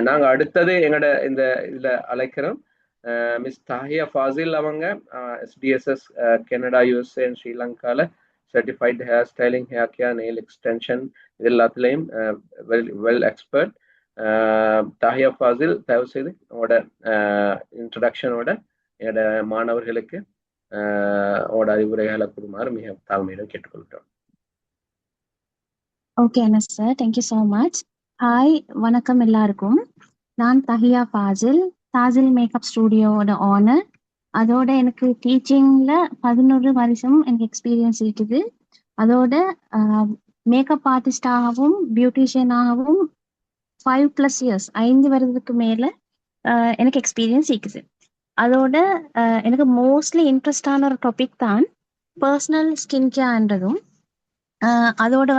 நாங்க அடுத்தது எங்கட இந்த இதுல அழைக்கிறோம் மிஸ் தாஹியா ஃபாசில். அவங்க SDSS கனடா, USA அண்ட் ஸ்ரீலங்கால certified hair styling, hair care, nail extension இது எல்லாத்துலேயும் வெல் எக்ஸ்பர்ட். தாஹியா ஃபாசில், தயவு செய்து உங்களோட இன்ட்ரடக்ஷனோட என்னோட மாணவர்களுக்கு உங்களோட அறிவுரைகளை கூறுமாறு மிக தாழ்மையிடம் கேட்டுக்கொள்கிறோம். Okay Anas sir, thank you so much. Hi, வணக்கம் எல்லாருக்கும். நான் தஹியா ஃபாசில், ஃபாசில் மேக்கப் ஸ்டூடியோட ஓனர். அதோட எனக்கு டீச்சிங்ல 11 வருஷம் எனக்கு எக்ஸ்பீரியன்ஸ் இருக்குது. அதோட மேக்கப் ஆர்டிஸ்டாகவும் பியூட்டிஷியனாகவும் 5+ இயர்ஸ் 5 வருடத்துக்கு மேல எனக்கு எக்ஸ்பீரியன்ஸ் இருக்குது. அதோட எனக்கு மோஸ்ட்லி இன்ட்ரெஸ்டான ஒரு டாபிக் தான் பர்சனல் ஸ்கின் கேர்ன்றதும். அதோட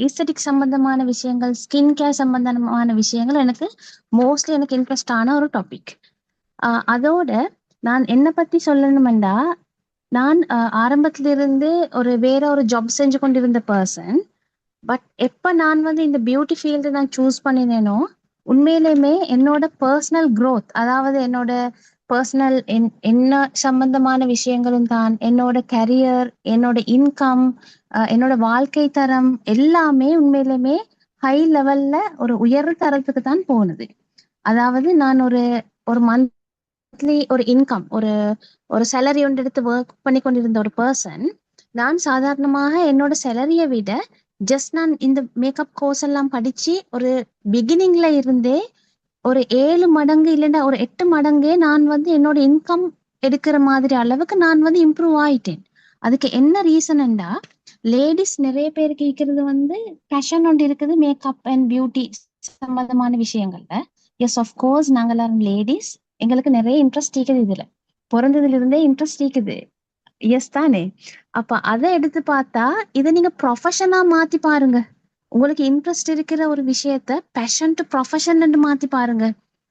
ஈஸ்தட்டிக் சம்பந்தமான விஷயங்கள், ஸ்கின் கேர் சம்பந்தமான விஷயங்கள் எனக்கு மோஸ்ட்லி எனக்கு இன்ட்ரெஸ்டான ஒரு டாபிக். அதோட நான் என்ன பத்தி சொல்லணுமெண்டா, நான் ஆரம்பத்திலிருந்து வேற ஒரு ஜாப் செஞ்சு கொண்டிருந்த பர்சன். பட் எப்ப நான் இந்த பியூட்டி ஃபீல்டு நான் சூஸ் பண்ணினேனோ, உண்மையிலுமே என்னோட பர்சனல் க்ரோத், அதாவது என்னோட பர்சனல் என்ன சம்பந்தமான விஷயங்களும் தான், என்னோட கரியர், என்னோட இன்கம், என்னோட வாழ்க்கை தரம் எல்லாமே உண்மையிலுமே ஹை லெவல்ல ஒரு உயர் தரத்துக்கு தான் போனது. அதாவது நான் ஒரு மந்த்லி ஒரு இன்கம், ஒரு சேலரி ஒன்று எடுத்து ஒர்க் பண்ணி கொண்டிருந்த ஒரு பர்சன். நான் சாதாரணமாக என்னோட சேலரியை விட ஜஸ்ட் நான் இந்த மேக்கப் கோர்ஸ் எல்லாம் படிச்சு ஒரு பிகினிங்ல இருந்தே ஒரு 7 மடங்கு இல்லைன்னா ஒரு 8 மடங்கே நான் என்னோட இன்கம் எடுக்கிற மாதிரி அளவுக்கு நான் இம்ப்ரூவ் ஆயிட்டேன். அதுக்கு என்ன ரீசன்டா, லேடிஸ் நிறைய பேர் கேட்கறது பேஷன் ஒன்று இருக்குது மேக்கப் அண்ட் பியூட்டி சம்பந்தமான விஷயங்கள்ல. எஸ், ஆஃப்கோர்ஸ் நாங்க எல்லாரும் லேடிஸ், எங்களுக்கு நிறைய இன்ட்ரெஸ்ட் இருக்குது, இதுல பிறந்ததுல இருந்தே இன்ட்ரெஸ்ட் இருக்குது. எஸ் தானே? அப்ப அதை எடுத்து பார்த்தா இதை நீங்க ப்ரொஃபஷனா மாத்தி பாருங்க. உங்களுக்கு இன்ட்ரெஸ்ட் இருக்கிற ஒரு விஷயத்த பேஷன் டு ப்ரொஃபஷன் மாத்தி பாருங்க.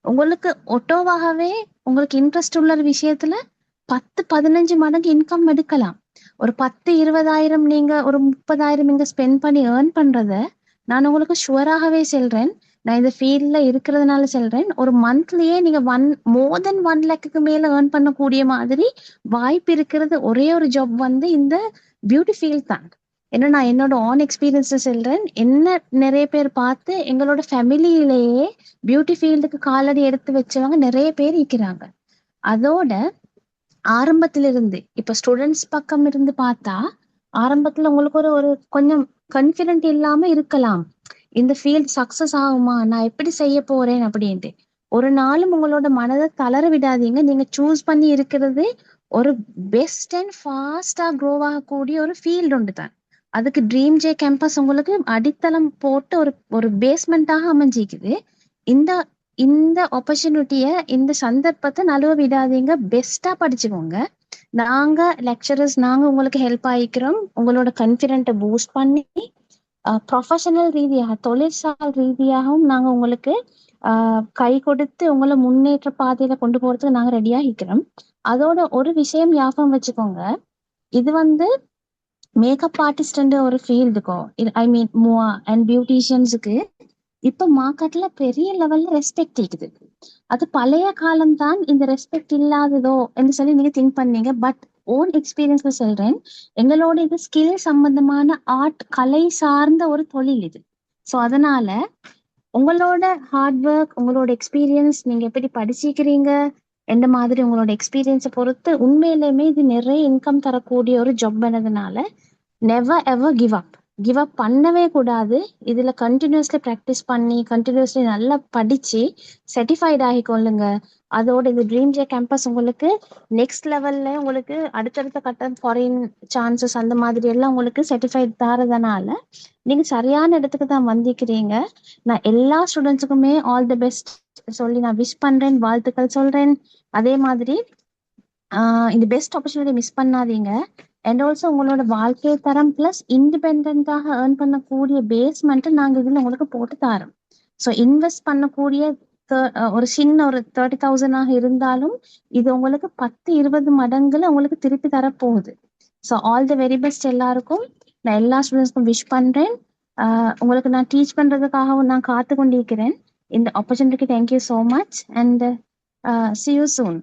உங்களுக்கு ஒட்டோவாகவே உங்களுக்கு இன்ட்ரெஸ்ட் உள்ள ஒரு விஷயத்துல 10-15 மடங்கு இன்கம் எடுக்கலாம். ஒரு 10-20,000 நீங்க ஒரு 30,000 இங்க ஸ்பெண்ட் பண்ணி ஏர்ன் பண்றத நான் உங்களுக்கு ஷுவராகவே சொல்றேன். நான் இந்த ஃபீல்ட்ல இருக்கிறதுனால சொல்றேன், ஒரு மந்த்லயே நீங்க மோர் தென் 1 lakhக்கு மேல ஏர்ன் பண்ணக்கூடிய மாதிரி வாய்ப்பு இருக்கிறது ஒரே ஒரு ஜாப் இந்த பியூட்டி ஃபீல்ட் தான். ஏன்னா நான் என்னோட ஆன் எக்ஸ்பீரியன்ஸ் சொல்றேன். என்ன நிறைய பேர் பார்த்து எங்களோட ஃபேமிலியிலேயே பியூட்டி ஃபீல்டுக்கு காலடி எடுத்து வச்சவங்க நிறைய பேர் இருக்கிறாங்க. அதோட ஆரம்பத்திலிருந்து இப்ப ஸ்டூடெண்ட்ஸ் பக்கம் இருந்து பார்த்தா, ஆரம்பத்துல உங்களுக்கு ஒரு கொஞ்சம் கான்ஃபிடென்ட் இல்லாம இருக்கலாம். இந்த ஃபீல்ட் சக்சஸ் ஆகுமா, நான் எப்படி செய்ய போறேன் அப்படின்ட்டு. ஒரு நாளும் உங்களோட மனதை தளர விடாதீங்க. நீங்க சூஸ் பண்ணி இருக்கிறது ஒரு பெஸ்ட் அண்ட் ஃபாஸ்டா க்ரோ ஆகக்கூடிய ஒரு ஃபீல்டு ஒன்று தான். அதுக்கு ட்ரீம் ஜே கேம்பஸ் உங்களுக்கு அடித்தளம் போட்டு ஒரு பேஸ்மெண்டாக அமைஞ்சிக்குது. இந்த இந்த ஆப்பர்ச்சுனிட்டிய, இந்த சந்தர்ப்பத்தை நழுவ விடாதீங்க. பெஸ்டா படிச்சுக்கோங்க. நாங்க லெக்சரர்ஸ், நாங்க உங்களுக்கு ஹெல்ப் ஆயிக்கிறோம். உங்களோட கான்ஃபிடென்ட்டை பூஸ்ட் பண்ணி ப்ரொஃபஷனல் ரீதியாக, தொழிற்சாலை ரீதியாகவும் நாங்க உங்களுக்கு கை கொடுத்து உங்களை முன்னேற்ற பாதையில கொண்டு போறதுக்கு நாங்க ரெடியா இருக்கிறோம். அதோட ஒரு விஷயம் ஞாபகம் வச்சுக்கோங்க, இது மேக்கப் ஆர்டிஸ்ட் ஒரு ஃபீல்டுக்கோ, ஐ மீன் அண்ட் பியூட்டிஷியன்ஸுக்கு இப்ப மார்க்கெட்ல பெரிய லெவல்ல ரெஸ்பெக்ட் இருக்குது. அது பழைய காலம் தான் இந்த ரெஸ்பெக்ட் இல்லாததோ என்று சொல்லி நீங்க திங்க் பண்ணீங்க. பட் ஓன் எக்ஸ்பீரியன்ஸ்ல சொல்றேன், எங்களோட இது ஸ்கில் சம்பந்தமான ஆர்ட், கலை சார்ந்த ஒரு தொழில் இது. ஸோ அதனால உங்களோட ஹார்ட் ஒர்க், உங்களோட எக்ஸ்பீரியன்ஸ், நீங்க எப்படி படிச்சிக்கிறீங்க, எந்த மாதிரி உங்களோட எக்ஸ்பீரியன்ஸை பொறுத்து உண்மையிலுமே இது நிறைய இன்கம் தரக்கூடிய ஒரு ஜாப் பண்ணதுனால நெவர் எவர் கிவ் அப் பண்ணவே கூடாது. இதுல கண்டினியூஸ்லி ப்ராக்டிஸ் பண்ணி கண்டினியூஸ்லி நல்லா படிச்சு சர்டிஃபைட் ஆகி கொள்ளுங்க. அதோட இந்த ட்ரீம் ஜே கேம்பஸ் உங்களுக்கு நெக்ஸ்ட் லெவல்ல உங்களுக்கு அடுத்தடுத்த கட்டம் ஃபாரின் சான்சஸ் அந்த மாதிரி எல்லாம் உங்களுக்கு சர்டிஃபைட் தரதுனால நீங்க சரியான இடத்துக்கு தான் வந்திருக்கிறீங்க. நான் எல்லா ஸ்டூடெண்ட்ஸுக்குமே ஆல் தி பெஸ்ட் சொல்லி நான் விஷ் பண்றேன், வாழ்த்துக்கள் சொல்றேன். அதே மாதிரி இந்த பெஸ்ட் ஆப்பர்ச்சுனிட்டி மிஸ் பண்ணாதீங்க. அண்ட் ஆல்சோ உங்களோட வாழ்க்கை தரம் பிளஸ் இண்டிபெண்டாக ஏர்ன் பண்ணக்கூடிய பேஸ்மெண்ட்டை நாங்கள் இதில் உங்களுக்கு போட்டு தரோம். ஸோ இன்வெஸ்ட் பண்ணக்கூடிய ஒரு சின்ன ஒரு 30,000 இருந்தாலும் இது உங்களுக்கு 10-20 மடங்குல உங்களுக்கு திருப்பி தரப்போகுது. So all the very best எல்லாருக்கும். நான் எல்லா ஸ்டூடெண்ட்ஸ்க்கும் விஷ் பண்றேன். உங்களுக்கு நான் டீச் பண்றதுக்காகவும் நான் காத்து கொண்டிருக்கிறேன். இந்த ஆப்பர்ச்சுனிட்டிக்கு thank you so much and see you soon.